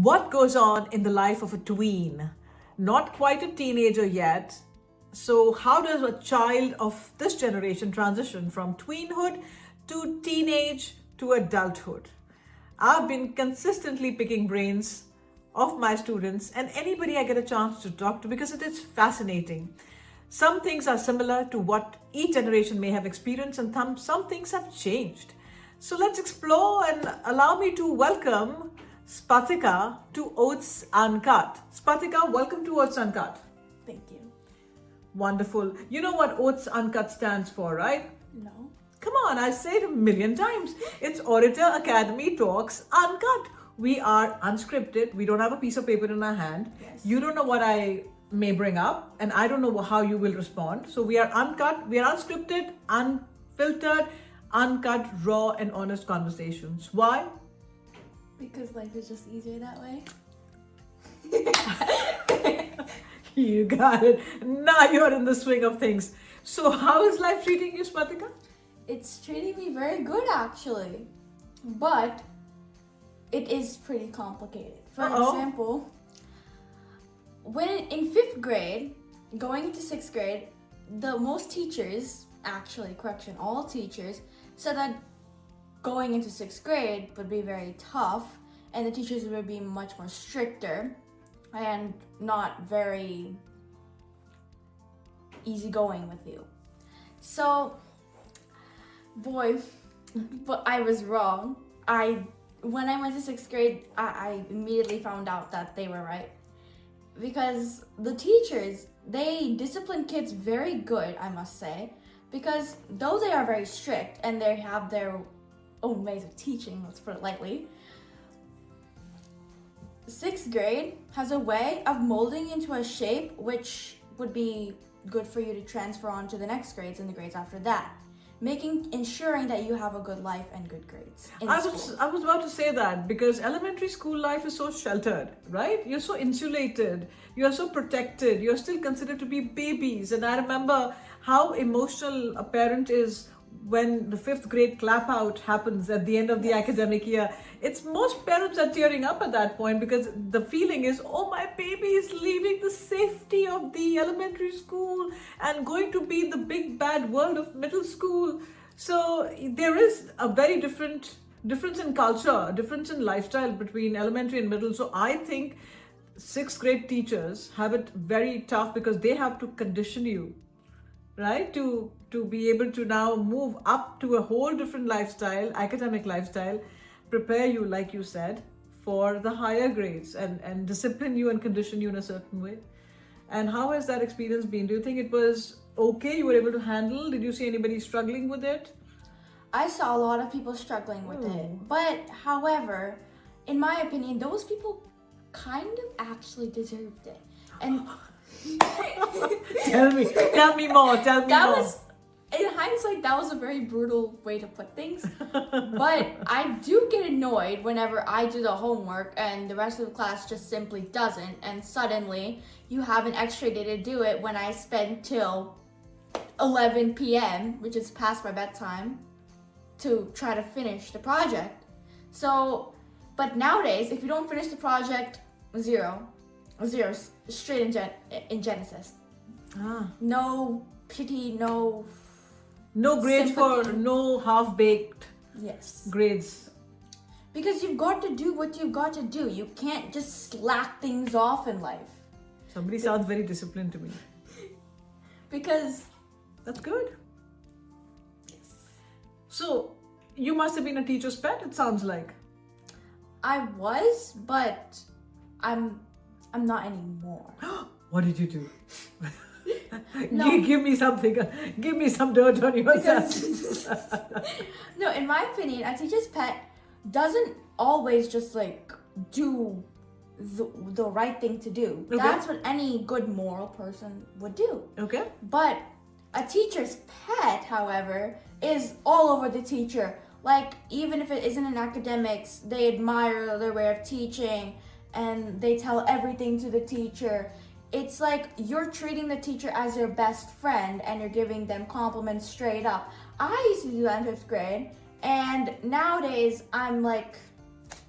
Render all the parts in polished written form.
What goes on in the life of a tween? Not quite a teenager yet. So, how does a child of this generation transition from tweenhood to teenage to adulthood? I've been consistently picking brains of my students and anybody I get a chance to talk to because it is fascinating. Some things are similar to what each generation may have experienced, and some things have changed. So let's explore and allow me to welcome Spatika to OATS Uncut. Spatika, welcome to OATS Uncut. Thank you. Wonderful. You know what OATS Uncut stands for, right? No. Come on, I say it a million times. It's Orator Academy Talks Uncut. We are unscripted. We don't have a piece of paper in our hand. Yes. You don't know what I may bring up, and I don't know how you will respond. So we are uncut, we are unscripted, unfiltered, uncut, raw, and honest conversations. Why? Because life is just easier that way. You got it. Now you're in the swing of things. So how is life treating you, Spatika? It's treating me very good actually. But it is pretty complicated. For example, when in 5th grade, going into 6th grade, most teachers, all teachers, said that going into 6th grade would be very tough and the teachers would be much more stricter and not very easygoing with you. So, but I was wrong. When I went to 6th grade, I immediately found out that they were right. Because the teachers, they discipline kids very good, I must say. Because though they are very strict and they have their own ways of teaching, let's put it lightly, 6th grade has a way of molding into a shape which would be good for you to transfer on to the next grades and the grades after that. Ensuring that you have a good life and good grades in school. I was about to say that because elementary school life is so sheltered, right? You're so insulated, you're so protected, you're still considered to be babies. And I remember how emotional a parent is when the 5th grade clap out happens at the end of the academic year. Most parents are tearing up at that point because the feeling is, oh, my baby is leaving the safety of the elementary school and going to be in the big bad world of middle school. So there is a very difference in culture, difference in lifestyle between elementary and middle. So I think 6th grade teachers have it very tough because they have to condition you, right, to be able to now move up to a whole different lifestyle, academic lifestyle, prepare you, like you said, for the higher grades and discipline you and condition you in a certain way. And how has that experience been? Do you think it was okay? You were able to handle? Did you see anybody struggling with it? I saw a lot of people struggling with it. But however, in my opinion, those people kind of actually deserved it. And Tell me more. In hindsight, that was a very brutal way to put things. But I do get annoyed whenever I do the homework and the rest of the class just simply doesn't. And suddenly, you have an extra day to do it when I spend till 11 p.m., which is past my bedtime, to try to finish the project. So, but nowadays, if you don't finish the project, zero, straight in Genesis. No pity, no grades sympathy. for no half-baked grades. Because you've got to do what you've got to do. You can't just slack things off in life. Somebody sounds very disciplined to me. Because that's good. So you must have been a teacher's pet, it sounds like. I was, but I'm not anymore. What did you do? No. Give me something. Give me some dirt on yourself. No, in my opinion, a teacher's pet doesn't always just do the right thing to do. Okay. That's what any good moral person would do. Okay. But a teacher's pet, however, is all over the teacher. Even if it isn't in academics, they admire their way of teaching and they tell everything to the teacher. It's like you're treating the teacher as your best friend and you're giving them compliments straight up. I used to do that in 5th grade, and nowadays I'm like,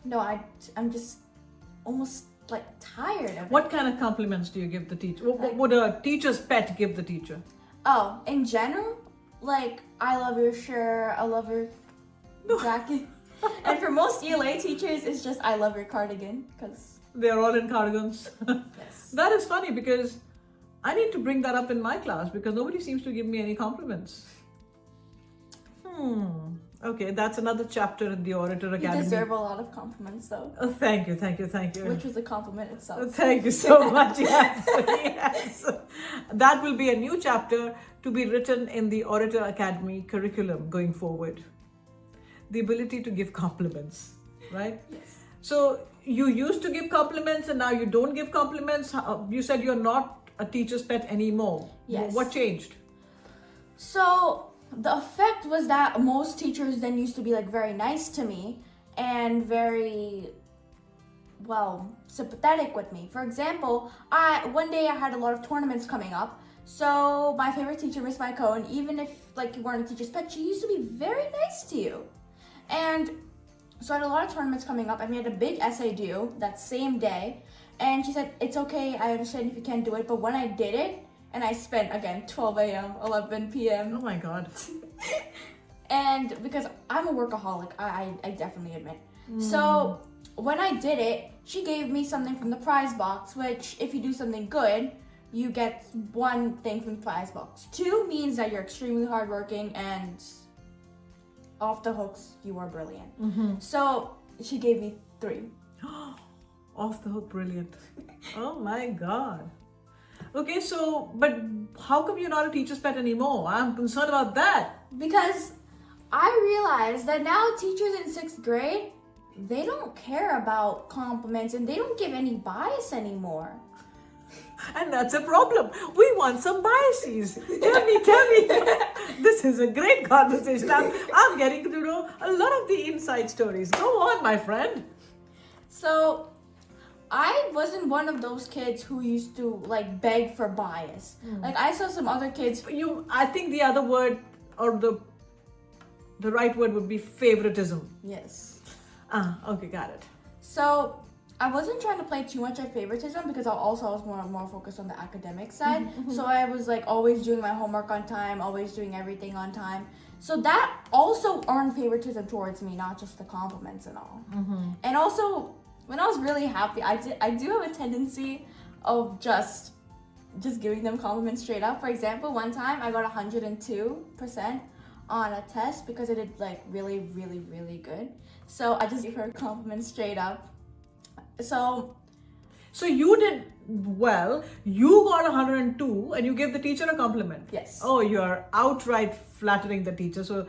no, I'm just almost like tired of it. What kind of compliments do you give the teacher? What would a teacher's pet give the teacher? Oh, in general, like, I love your shirt, I love your jacket. And for most ELA teachers, it's just, I love your cardigan, because... They're all in cardigans. Yes. That is funny because I need to bring that up in my class because nobody seems to give me any compliments. Okay, that's another chapter in the Orator Academy. You deserve a lot of compliments, though. Oh, thank you, thank you, thank you. Which was a compliment itself. Thank you so much. Yes, yes. That will be a new chapter to be written in the Orator Academy curriculum going forward. The ability to give compliments, right? Yes. So you used to give compliments and now you don't give compliments. You said you're not a teacher's pet anymore. Yes. What changed? So the effect was that most teachers then used to be like very nice to me and very, well, sympathetic with me. For example, one day I had a lot of tournaments coming up. So my favorite teacher, Miss Cohen, even if like you weren't a teacher's pet, she used to be very nice to you. And so I had a lot of tournaments coming up and we had a big essay due that same day. And she said, it's okay, I understand if you can't do it. But when I did it, and I spent, again, 12 a.m., 11 p.m. Oh my God. And because I'm a workaholic, I definitely admit. So when I did it, she gave me something from the prize box, which if you do something good, you get 1 thing from the prize box. 2 means that you're extremely hardworking and off the hooks, you are brilliant. So she gave me 3. Off the hook, brilliant. Oh my God. Okay, so, but how come you're not a teacher's pet anymore? I'm concerned about that. Because I realized that now teachers in 6th grade, they don't care about compliments and they don't give any bias anymore. And that's a problem. We want some biases. Tell me. This is a great conversation. I'm getting to know a lot of the inside stories. Go on, my friend. So I wasn't one of those kids who used to like beg for bias. Like I saw some other kids. I think the other word or the right word would be favoritism. Yes. Okay, got it. So I wasn't trying to play too much at favoritism because I was more focused on the academic side. So I was like always doing my homework on time, always doing everything on time. So that also earned favoritism towards me, not just the compliments and all. And also, when I was really happy, I do have a tendency of just giving them compliments straight up. For example, one time I got 102% on a test because I did like really, really, really good. So I just gave her compliments straight up. So you did well. You got 102 and you gave the teacher a compliment. Yes. Oh, you are outright flattering the teacher. So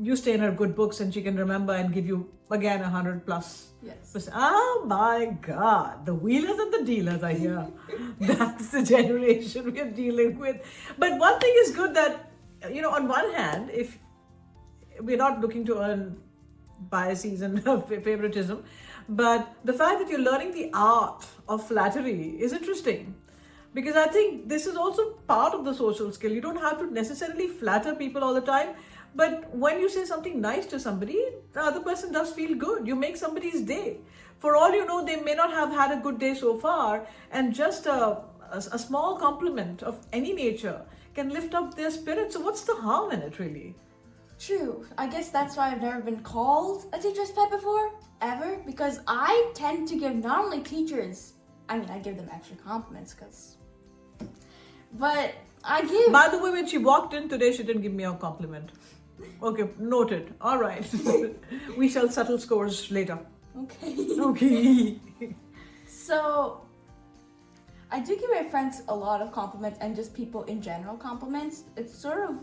you stay in her good books and she can remember and give you again 100 plus. Yes. Oh my God, the wheelers and the dealers are here. That's the generation we're dealing with. But one thing is good that, on one hand, if we're not looking to earn biases and favoritism, but the fact that you're learning the art of flattery is interesting. Because I think this is also part of the social skill. You don't have to necessarily flatter people all the time. But when you say something nice to somebody, the other person does feel good. You make somebody's day. For all you know, they may not have had a good day so far. And just a small compliment of any nature can lift up their spirit. So what's the harm in it, really? True. I guess that's why I've never been called a teacher's pet before, ever. Because I tend to give not only teachers, I give them extra compliments but I give... By the way, when she walked in today, she didn't give me a compliment. Okay, noted. All right. We shall settle scores later. Okay. So, I do give my friends a lot of compliments and just people in general compliments. It's sort of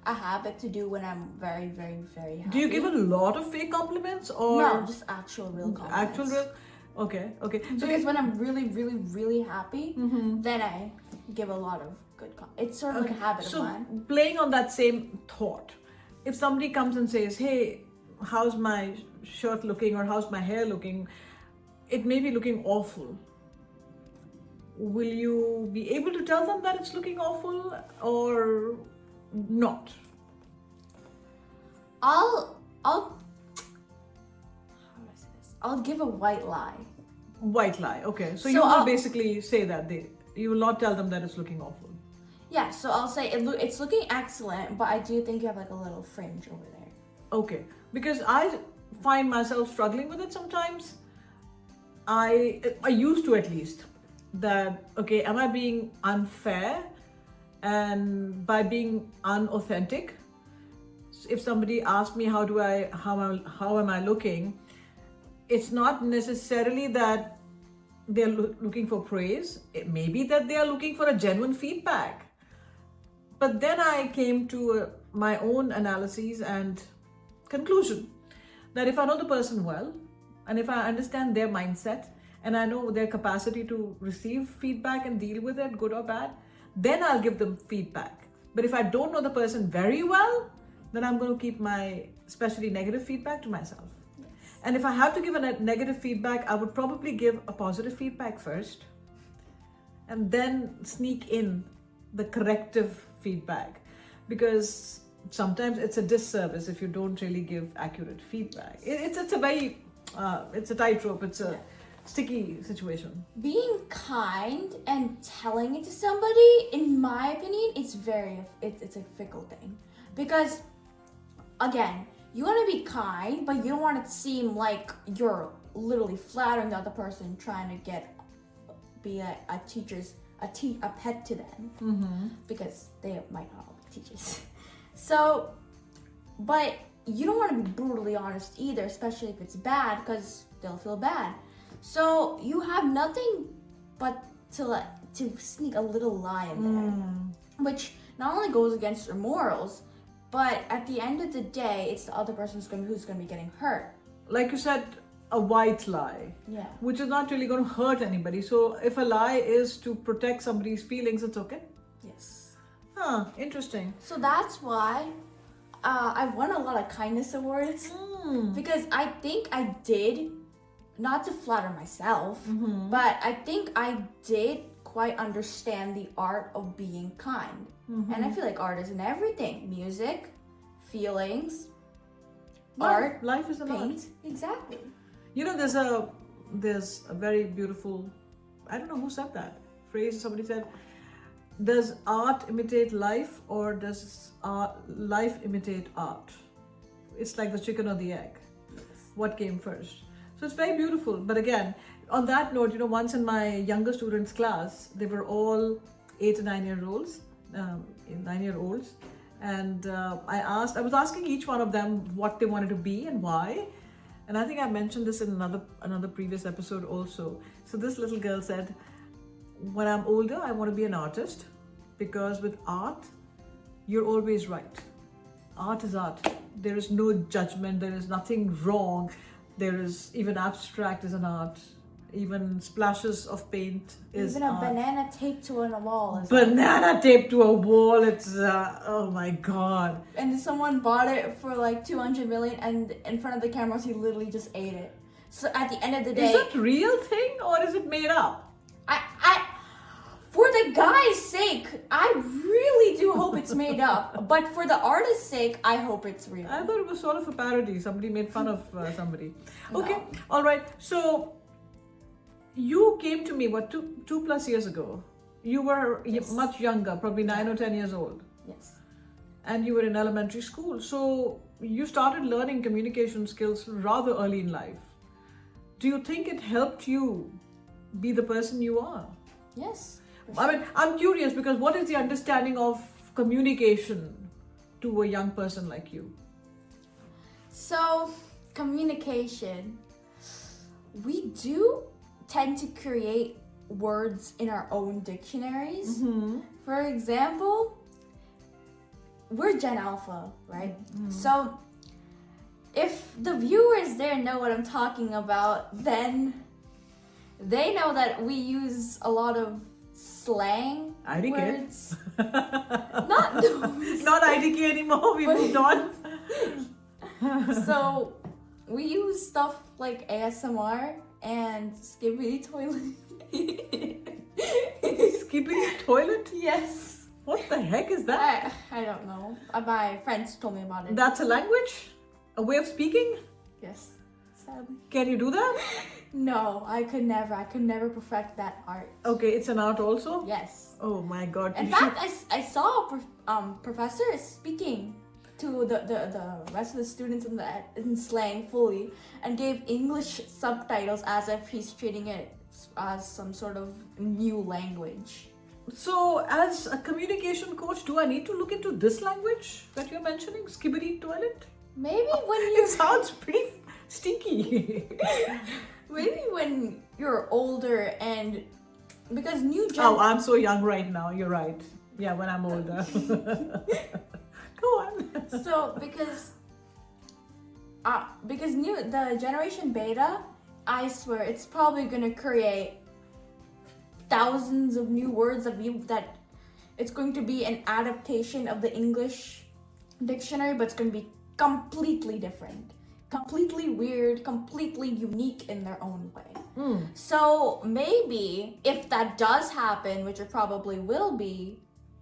a habit to do when I'm very, very, very happy. Do you give a lot of fake compliments or... No, just actual real compliments. Actual real... Okay. So because when I'm really, really, really happy, then I give a lot of good compliments. It's sort of like a habit of mine. So, playing on that same thought, if somebody comes and says, hey, how's my shirt looking or how's my hair looking, it may be looking awful. Will you be able to tell them that it's looking awful or not? How do I say this? I'll give a white lie. White lie. Okay. So So you will I'll- basically say that you will not tell them that it's looking awful. Yeah, so I'll say it's looking excellent, but I do think you have like a little fringe over there. Okay. Because I find myself struggling with it sometimes. I used to, at least, that okay, am I being unfair? And by being unauthentic, if somebody asks me how am I looking, it's not necessarily that they're looking for praise. It may be that they are looking for a genuine feedback. But then I came to my own analyses and conclusion that if I know the person well, and if I understand their mindset, and I know their capacity to receive feedback and deal with it, good or bad, then I'll give them feedback. But if I don't know the person very well, then I'm going to keep my especially negative feedback to myself. Yes. And if I have to give a negative feedback, I would probably give a positive feedback first and then sneak in the corrective feedback, because sometimes it's a disservice if you don't really give accurate feedback. It's a very it's a tightrope. It's a sticky situation. Being kind and telling it to somebody, in my opinion, it's a fickle thing. Because, again, you want to be kind, but you don't want it to seem like you're literally flattering the other person, trying to be a pet to them, because they might not all be teachers. So, but you don't want to be brutally honest either, especially if it's bad, because they'll feel bad. So you have nothing but to sneak a little lie in there, which not only goes against your morals, but at the end of the day, it's the other person who's going to be getting hurt. Like you said, a white lie, Yeah. which is not really going to hurt anybody. So if a lie is to protect somebody's feelings, it's okay. Yes. Huh, interesting. So that's why I won a lot of kindness awards, because I think I did, not to flatter myself, but I think I did quite understand the art of being kind. And I feel like art is in everything: music, feelings, art, Life is an art. paint. Exactly. You know, there's a very beautiful, I don't know who said that phrase. Somebody said, does art imitate life, or does life imitate art? It's like the chicken or the egg. What came first? So it's very beautiful. But again, on that note, you know, once in my younger students' class, they were all 8 and 9 year olds, 9-year-olds, and I was asking each one of them what they wanted to be and why. And I think I mentioned this in another previous episode also. So this little girl said, when I'm older, I want to be an artist, because with art, you're always right. Art is art. There is no judgment. There is nothing wrong. There is even abstract is an art. Even splashes of paint is Even a art. banana taped to a wall is Banana taped to a wall. It's oh my god. And someone bought it for like 200 million, and in front of the cameras, he literally just ate it. So at the end of the day, Is that real thing or is it made up? For the guy's sake, I really do hope it's made up. But for the artist's sake, I hope it's real. I thought it was sort of a parody. Somebody made fun of somebody. Okay, No. all right. So you came to me, what, two plus years ago? You were much younger, probably 9 or 10 years old. Yes. And you were in elementary school. So you started learning communication skills rather early in life. Do you think it helped you be the person you are? Yes. I mean, I'm curious, because what is the understanding of communication to a young person like you? So, communication. We do tend to create words in our own dictionaries. For example, we're Gen Alpha, right? So, if the viewers there know what I'm talking about, then they know that we use a lot of slang IDK. words. Not those. Not IDK anymore, we moved on. So we use stuff like ASMR and skibbity toilet. Skipping toilet? Yes. What the heck is that? I don't know. My friends told me about it. That's a language? A way of speaking? Yes. sadly. Can you do that? No, I could never perfect that art. Okay, it's an art also? Yes. Oh my god. In fact, I saw a professor speaking to the rest of the students in slang fully and gave English subtitles as if he's treating it as some sort of new language. So, as a communication coach, do I need to look into this language that you're mentioning? Skibbity toilet? Maybe when you It sounds pretty stinky. maybe when you're older and because new Oh, I'm so young right now. You're right. Yeah, when I'm older. Go on. So because the generation beta, I swear it's probably gonna create thousands of new words that it's going to be an adaptation of the English dictionary, but it's going to be completely different, completely weird, completely unique in their own way. So maybe if that does happen, which it probably will be,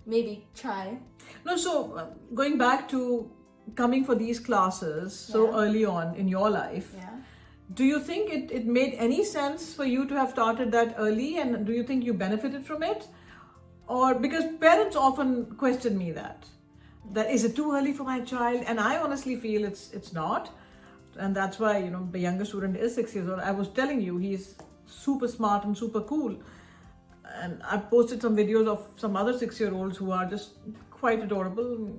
maybe try. No, so going back to coming for these classes so early on in your life, do you think it made any sense for you to have started that early, and do you think you benefited from it? Or because parents often question me that is it too early for my child, and I honestly feel it's not, and that's why, you know, the younger student is 6 years old. I was telling you, he's super smart and super cool, and I posted some videos of some other 6-year-olds who are just quite adorable.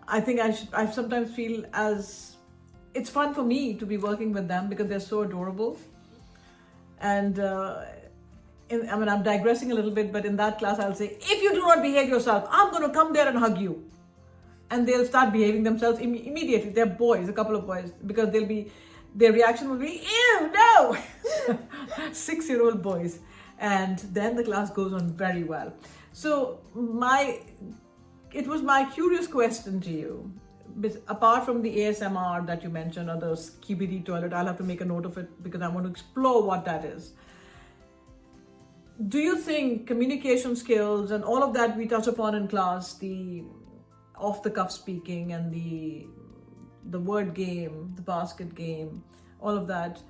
I think I sometimes feel as it's fun for me to be working with them because they're so adorable. And I'm digressing a little bit, but in that class I'll say, if you do not behave yourself, I'm going to come there and hug you. And they'll start behaving themselves immediately. They're boys, a couple of boys, because their reaction will be, ew, no! 6-year-old boys. And then the class goes on very well. So it was my curious question to you. Apart from the ASMR that you mentioned, or the skibidi toilet, I'll have to make a note of it because I want to explore what that is. Do you think communication skills and all of that we touch upon in class, the off-the-cuff speaking and the word game, the basket game, all of that,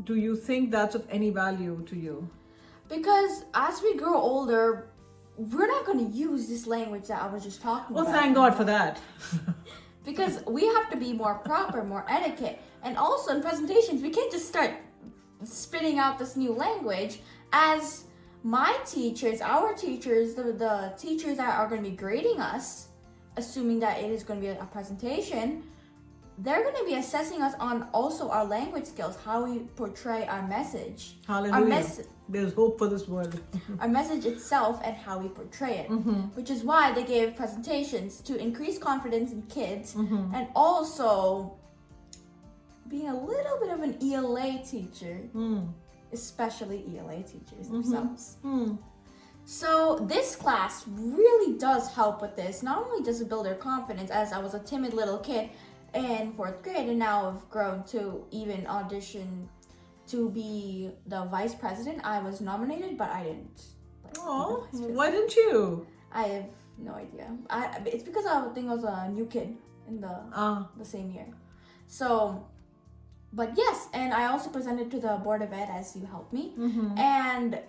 do you think that's of any value to you? Because as we grow older, we're not going to use this language that I was just talking about. Well, thank God for that. Because we have to be more proper, more etiquette. And also in presentations, we can't just start spitting out this new language. As my teachers, our teachers, the teachers that are going to be grading us, assuming that it is going to be a presentation, they're going to be assessing us on also our language skills, how we portray our message. Hallelujah. There's hope for this world. Our message itself and how we portray it. Which is why they gave presentations to increase confidence in kids and also being a little bit of an ELA teacher, especially ELA teachers themselves. So this class really does help with this. Not only does it build their confidence, as I was a timid little kid in 4th grade, and now I've grown to even audition to be the vice president. I was nominated, but I didn't. Oh, why didn't you? I have no idea. It's because I think I was a new kid in the same year. So, but yes, and I also presented to the board of ed as you helped me, and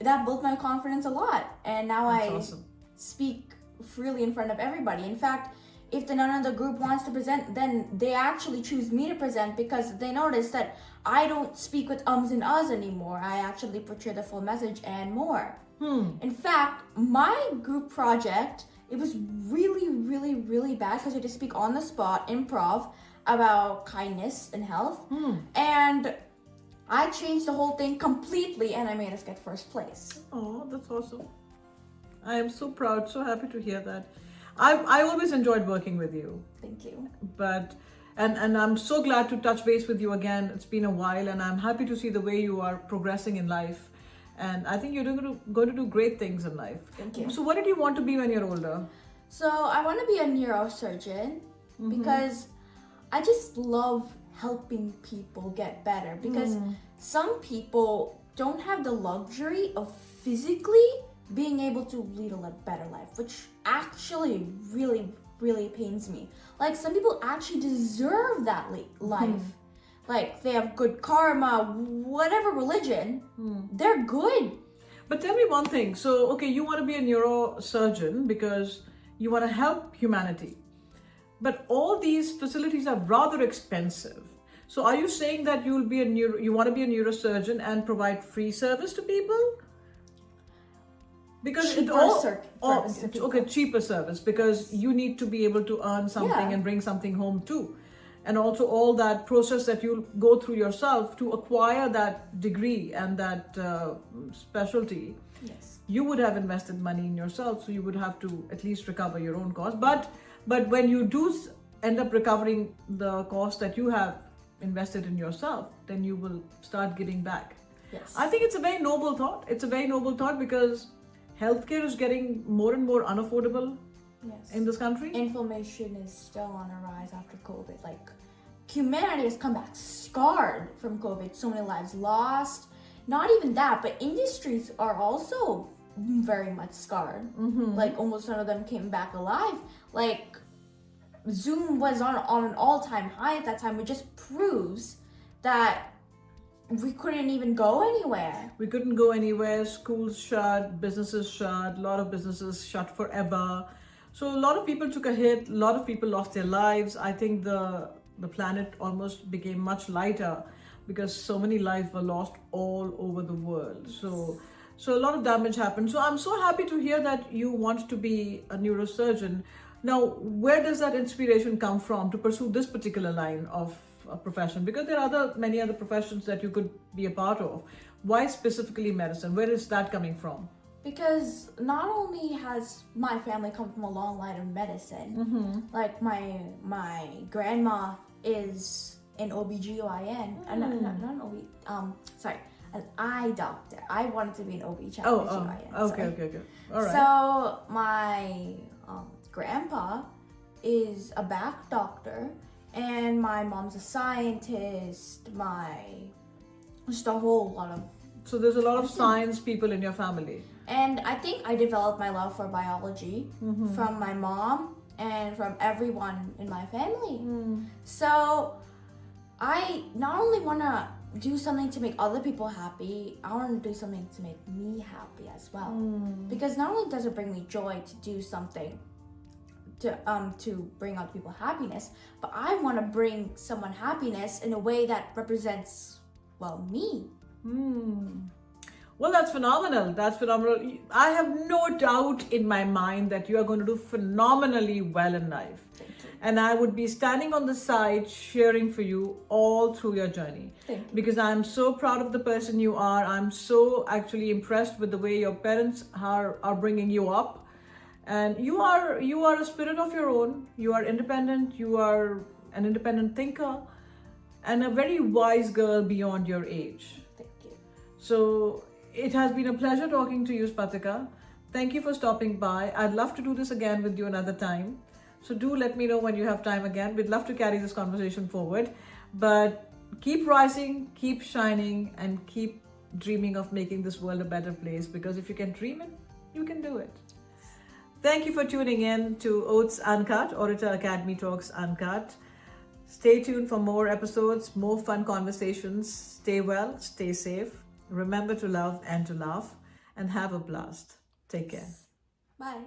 that built my confidence a lot. And now That's I awesome. speak freely in front of everybody. In fact, if none of the group wants to present, then they actually choose me to present because they notice that I don't speak with ums and uhs anymore. I actually portray the full message and more. In fact, my group project, it was really, really, really bad because I had to speak on the spot, improv, about kindness and health. And I changed the whole thing completely and I made us get first place. Oh, that's awesome. I am so proud, so happy to hear that. I always enjoyed working with you. Thank you. But and I'm so glad to touch base with you again. It's been a while and I'm happy to see the way you are progressing in life. And I think you're going to do great things in life. Thank you. So what did you want to be when you're older? So I want to be a neurosurgeon because I just love helping people get better. Because some people don't have the luxury of physically being able to lead a better life, which actually really, really pains me. Like some people actually deserve that life. like they have good karma, whatever religion, they're good. But tell me one thing. So, okay, you want to be a neurosurgeon because you want to help humanity. But all these facilities are rather expensive. So are you saying that you want to be a neurosurgeon and provide free service to people? Because cheaper service, because you need to be able to earn something and bring something home too. And also all that process that you'll go through yourself to acquire that degree and that specialty. Yes. You would have invested money in yourself, so you would have to at least recover your own cost. But when you do end up recovering the cost that you have invested in yourself, then you will start giving back. Yes. I think it's a very noble thought. It's a very noble thought because healthcare is getting more and more unaffordable in this country. Inflammation is still on a rise after COVID. Like, humanity has come back scarred from COVID. So many lives lost. Not even that, but industries are also very much scarred. Like, almost none of them came back alive. Like, Zoom was on an all-time high at that time, which just proves that we couldn't even go anywhere. We couldn't go anywhere. Schools shut, businesses shut, a lot of businesses shut forever. So a lot of people took a hit, a lot of people lost their lives. I think the planet almost became much lighter because so many lives were lost all over the world. So a lot of damage happened. So I'm so happy to hear that you want to be a neurosurgeon. Now, where does that inspiration come from to pursue this particular line of a profession? Because there are many other professions that you could be a part of. Why specifically medicine? Where is that coming from? Because not only has my family come from a long line of medicine, like my grandma is an OBGYN, not an an eye doctor. I wanted to be an OBGYN. Okay. All right. So my grandpa is a back doctor, and my mom's a scientist. Just a whole lot of. So there's a lot of science people in your family. And I think I developed my love for biology from my mom and from everyone in my family. So I not only want to do something to make other people happy, I want to do something to make me happy as well. Because not only does it bring me joy to do something to bring other people happiness, but I want to bring someone happiness in a way that represents, well, me. Well, that's phenomenal. That's phenomenal. I have no doubt in my mind that you are going to do phenomenally well in life. And I would be standing on the side cheering for you all through your journey. Because I'm so proud of the person you are. I'm so actually impressed with the way your parents are bringing you up. And you are a spirit of your own. You are independent. You are an independent thinker and a very wise girl beyond your age. Thank you. So it has been a pleasure talking to you, Spatika. Thank you for stopping by. I'd love to do this again with you another time. So do let me know when you have time again. We'd love to carry this conversation forward. But keep rising, keep shining, and keep dreaming of making this world a better place. Because if you can dream it, you can do it. Thank you for tuning in to OATS Uncut, Orator Academy Talks Uncut. Stay tuned for more episodes, more fun conversations. Stay well, stay safe. Remember to love and to laugh, and have a blast. Take care. Bye.